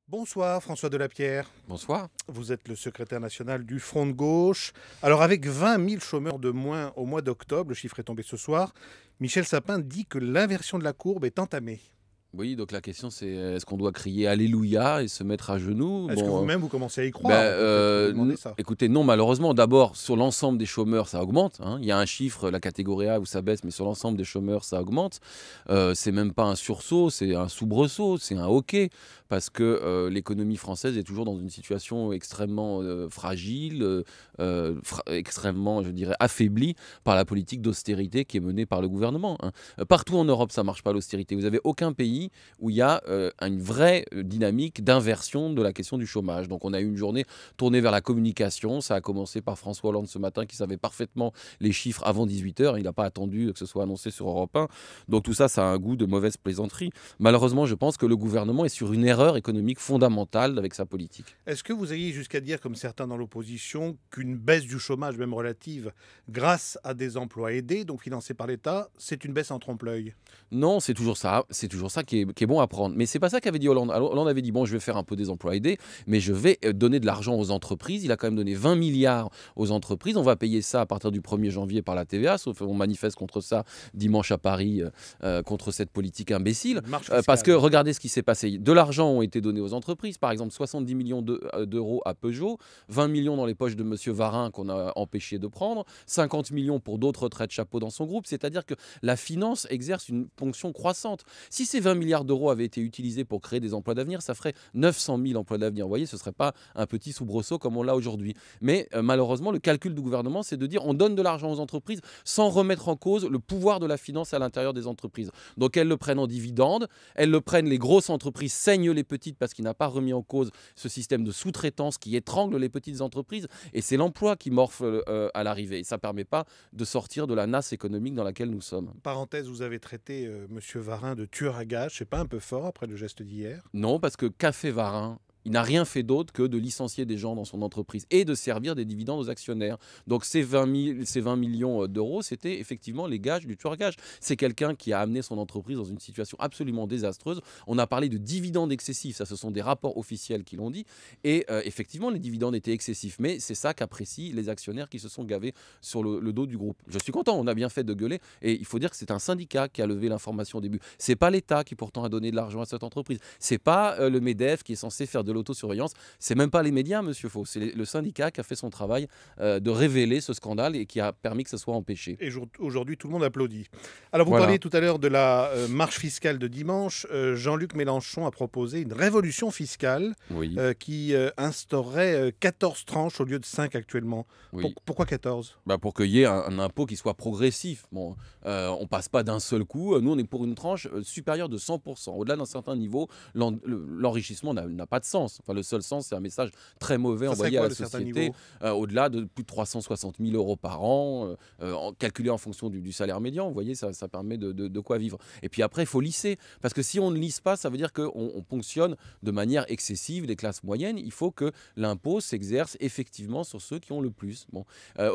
Bonsoir François Delapierre, Bonsoir. vous êtes le secrétaire national du Front de gauche. Alors avec 20 000 chômeurs de moins au mois d'octobre, le chiffre est tombé ce soir, Michel Sapin dit que l'inversion de la courbe est entamée. Oui, donc la question c'est est-ce qu'on doit crier Alléluia et se mettre à genoux? Est-ce que Bon, vous-même vous commencez à y croire? On peut peut-être vous demander ça. écoutez, non, malheureusement, d'abord, sur l'ensemble des chômeurs, ça augmente, hein. Il y a un chiffre, la catégorie A, où ça baisse, mais sur l'ensemble des chômeurs, ça augmente. C'est même pas un sursaut, c'est un soubresaut, c'est un hoquet, parce que l'économie française est toujours dans une situation extrêmement fragile, extrêmement, je dirais, affaiblie par la politique d'austérité qui est menée par le gouvernement, hein. Partout en Europe, ça marche pas l'austérité. Vous avez aucun pays où il y a une vraie dynamique d'inversion de la question du chômage. Donc on a eu une journée tournée vers la communication. Ça a commencé par François Hollande ce matin qui savait parfaitement les chiffres avant 18 h. Il n'a pas attendu que ce soit annoncé sur Europe 1. Donc tout ça, ça a un goût de mauvaise plaisanterie. Malheureusement, je pense que le gouvernement est sur une erreur économique fondamentale avec sa politique. Est-ce que vous ayez jusqu'à dire, comme certains dans l'opposition, qu'une baisse du chômage, même relative, grâce à des emplois aidés, donc financés par l'État, c'est une baisse en trompe-l'œil? Non, c'est toujours ça. C'est toujours ça qui est bon à prendre. Mais c'est pas ça qu'avait dit Hollande. Alors, Hollande avait dit bon, je vais faire un peu des emplois aidés, mais je vais donner de l'argent aux entreprises. Il a quand même donné 20 milliards aux entreprises. On va payer ça à partir du 1er janvier par la TVA, sauf qu'on manifeste contre ça dimanche à Paris, contre cette politique imbécile. Marche Parce que fiscale. regardez ce qui s'est passé. De l'argent ont été donnés aux entreprises. Par exemple, 70 millions d'euros à Peugeot, 20 millions dans les poches de M. Varin qu'on a empêché de prendre, 50 millions pour d'autres retraites chapeaux dans son groupe. C'est-à-dire que la finance exerce une ponction croissante. Si ces 20 milliards d'euros avaient été utilisés pour créer des emplois d'avenir, ça ferait 900 000 emplois d'avenir. Vous voyez, ce ne serait pas un petit soubresaut comme on l'a aujourd'hui. Mais malheureusement, le calcul du gouvernement, c'est de dire on donne de l'argent aux entreprises sans remettre en cause le pouvoir de la finance à l'intérieur des entreprises. Donc elles le prennent en dividendes, elles le prennent, les grosses entreprises saignent les petites parce qu'il n'a pas remis en cause ce système de sous-traitance qui étrangle les petites entreprises. Et c'est l'emploi qui morfle à l'arrivée. Et ça ne permet pas de sortir de la nasse économique dans laquelle nous sommes. Parenthèse, vous avez traité M. Varin de tueur à gages, c'est pas un peu fort après le geste d'hier? Non, parce que qu'a fait Varin? Il n'a rien fait d'autre que de licencier des gens dans son entreprise et de servir des dividendes aux actionnaires. Donc ces 20 millions d'euros, c'était effectivement les gages du tueur à gages. C'est quelqu'un qui a amené son entreprise dans une situation absolument désastreuse. On a parlé de dividendes excessifs, ça ce sont des rapports officiels qui l'ont dit. Et effectivement, les dividendes étaient excessifs. Mais c'est ça qu'apprécient les actionnaires qui se sont gavés sur le dos du groupe. Je suis content, on a bien fait de gueuler. Et il faut dire que c'est un syndicat qui a levé l'information au début. C'est pas l'État qui pourtant a donné de l'argent à cette entreprise. C'est pas le MEDEF qui est censé faire de l'autosurveillance, c'est même pas les médias, monsieur Faux, c'est le syndicat qui a fait son travail de révéler ce scandale et qui a permis que ce soit empêché. Et aujourd'hui, tout le monde applaudit. Alors, vous Voilà. parliez tout à l'heure de la marche fiscale de dimanche. Jean-Luc Mélenchon a proposé une révolution fiscale Oui, qui instaurerait 14 tranches au lieu de 5 actuellement. oui. Pourquoi 14? Bah pour qu'il y ait un impôt qui soit progressif. Bon, on passe pas d'un seul coup. Nous, on est pour une tranche supérieure de 100%. Au-delà d'un certain niveau, l'enrichissement n'a pas de sens. Enfin, le seul sens, c'est un message très mauvais Ça serait envoyé à quoi la le certain société. niveau? Au-delà de plus de 360 000 euros par an, calculé en fonction du salaire médian. Vous voyez, ça permet de quoi vivre. Et puis après, il faut lisser. Parce que si on ne lisse pas, ça veut dire qu'on ponctionne de manière excessive les classes moyennes. Il faut que l'impôt s'exerce effectivement sur ceux qui ont le plus. Bon.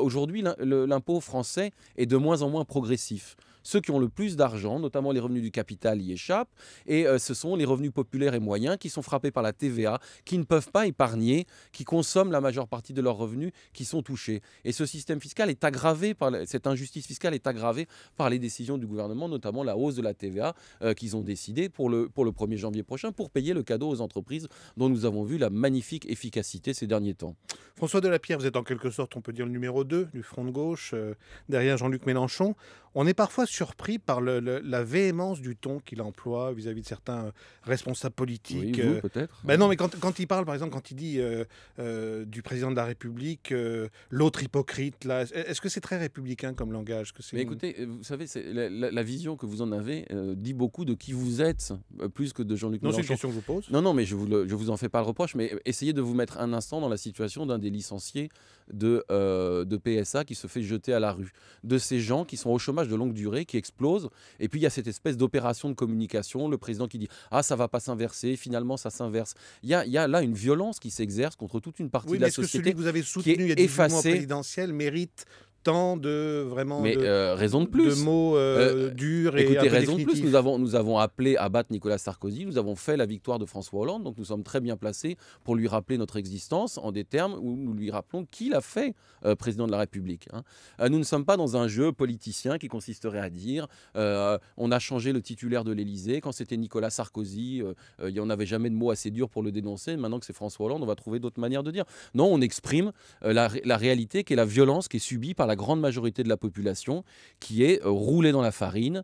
Aujourd'hui, l'impôt français est de moins en moins progressif. Ceux qui ont le plus d'argent, notamment les revenus du capital, y échappent. Et ce sont les revenus populaires et moyens qui sont frappés par la TVA, qui ne peuvent pas épargner, qui consomment la majeure partie de leurs revenus, qui sont touchés. Et ce système fiscal est aggravé, cette injustice fiscale est aggravée par les décisions du gouvernement, notamment la hausse de la TVA qu'ils ont décidé pour le 1er janvier prochain, pour payer le cadeau aux entreprises dont nous avons vu la magnifique efficacité ces derniers temps. François Delapierre, vous êtes en quelque sorte, on peut dire, le numéro 2 du Front de gauche, derrière Jean-Luc Mélenchon. On est parfois surpris par la véhémence du ton qu'il emploie vis-à-vis de certains responsables politiques. Oui, vous peut-être. Ben non, mais quand il parle, par exemple, quand il dit du président de la République, l'autre hypocrite, là, est-ce que c'est très républicain comme langage? Que c'est Mais écoutez, vous savez, la vision que vous en avez dit beaucoup de qui vous êtes, plus que de Jean-Luc Non, c'est une Mélenchon. question que je vous pose. Non, non, mais je vous en fais pas le reproche, mais essayez de vous mettre un instant dans la situation d'un des licenciés de PSA qui se fait jeter à la rue. De ces gens qui sont au chômage de longue durée, qui explosent, et puis il y a cette espèce d'opération de communication, le président qui dit « Ah, ça va pas s'inverser, finalement ça s'inverse ». Il y a là une violence qui s'exerce contre toute une partie Oui, de mais la est-ce que celui société que vous avez qui soutenu il y a est 18 mois effacée. présidentiel mérite tant de vraiment Mais raison de de plus. mots Euh, durs et un Écoutez, peu raison de plus, définitifs. nous avons appelé à battre Nicolas Sarkozy, nous avons fait la victoire de François Hollande, donc nous sommes très bien placés pour lui rappeler notre existence en des termes où nous lui rappelons qu'il a fait président de la République, hein. Nous ne sommes pas dans un jeu politicien qui consisterait à dire on a changé le titulaire de l'Élysée, quand c'était Nicolas Sarkozy, il n'y en avait jamais de mots assez durs pour le dénoncer, maintenant que c'est François Hollande, on va trouver d'autres manières de dire. Non, on exprime la réalité qui est la violence qui est subie par la grande majorité de la population, qui est roulée dans la farine,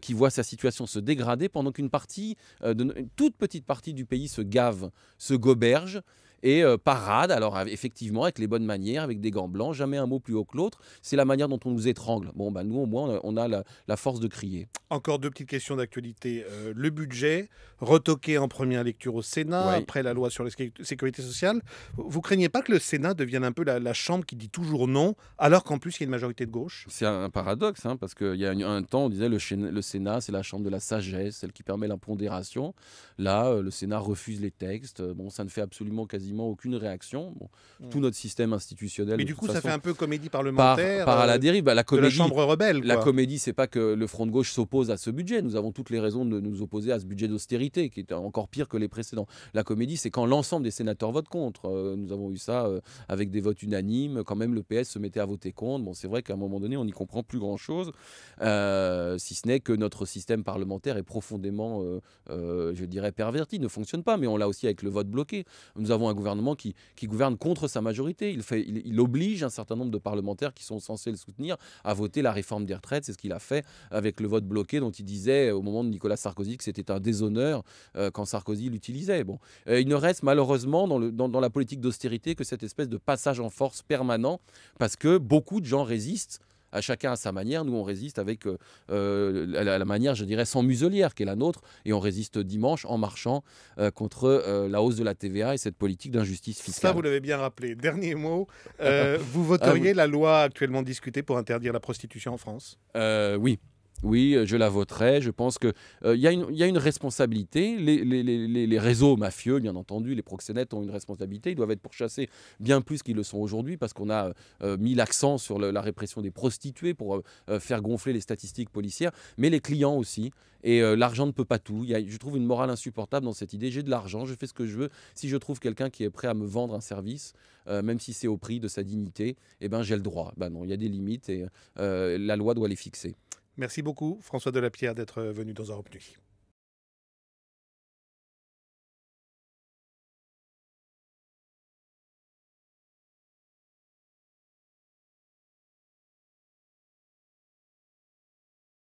qui voit sa situation se dégrader pendant qu'une partie, une toute petite partie du pays se gave, se goberge et parade, alors effectivement avec les bonnes manières, avec des gants blancs, jamais un mot plus haut que l'autre, c'est la manière dont on nous étrangle. Bon, bah, nous au moins on a la force de crier. Encore deux petites questions d'actualité. Le budget, retoqué en première lecture au Sénat, Oui. après la loi sur la sécurité sociale. Vous craignez pas que le Sénat devienne un peu la chambre qui dit toujours non, alors qu'en plus il y a une majorité de gauche? C'est un paradoxe, hein, parce qu'il y a un temps, on disait le Sénat, c'est la chambre de la sagesse, celle qui permet l'impondération. Là, le Sénat refuse les textes. Bon, ça ne fait absolument quasiment aucune réaction. Bon, tout Hmm. notre système institutionnel, Mais de du toute coup, ça fait façon, un peu comédie part, parlementaire part à la dérive. Bah, de la chambre rebelle, la quoi. comédie, c'est pas que le Front de gauche s'oppose à ce budget. Nous avons toutes les raisons de nous opposer à ce budget d'austérité, qui est encore pire que les précédents. La comédie, c'est quand l'ensemble des sénateurs votent contre. Nous avons eu ça avec des votes unanimes, quand même le PS se mettait à voter contre. Bon, c'est vrai qu'à un moment donné, on n'y comprend plus grand-chose, si ce n'est que notre système parlementaire est profondément, je dirais, perverti, ne fonctionne pas. Mais on l'a aussi avec le vote bloqué. Nous avons un gouvernement qui gouverne contre sa majorité. Il oblige un certain nombre de parlementaires qui sont censés le soutenir à voter la réforme des retraites. C'est ce qu'il a fait avec le vote bloqué dont il disait au moment de Nicolas Sarkozy que c'était un déshonneur quand Sarkozy l'utilisait. Bon. Il ne reste malheureusement dans la politique d'austérité que cette espèce de passage en force permanent parce que beaucoup de gens résistent. À chacun à sa manière. Nous, on résiste avec la manière, je dirais, sans muselière, qui est la nôtre, et on résiste dimanche en marchant contre la hausse de la TVA et cette politique d'injustice Ça, fiscale. vous l'avez bien rappelé. Dernier mot, vous Ah, voteriez la loi actuellement discutée pour interdire la prostitution en France? Oui. Oui, je la voterai. Je pense qu'il y a une responsabilité. Les réseaux mafieux, bien entendu, les proxénètes ont une responsabilité. Ils doivent être pourchassés bien plus qu'ils le sont aujourd'hui parce qu'on a mis l'accent sur la répression des prostituées pour faire gonfler les statistiques policières, mais les clients aussi. Et l'argent ne peut pas tout. Je trouve une morale insupportable dans cette idée. J'ai de l'argent, je fais ce que je veux. Si je trouve quelqu'un qui est prêt à me vendre un service, même si c'est au prix de sa dignité, eh ben, j'ai le droit. Ben non, il y a des limites et la loi doit les fixer. Merci beaucoup, François Delapierre, d'être venu dans Europe Nuit.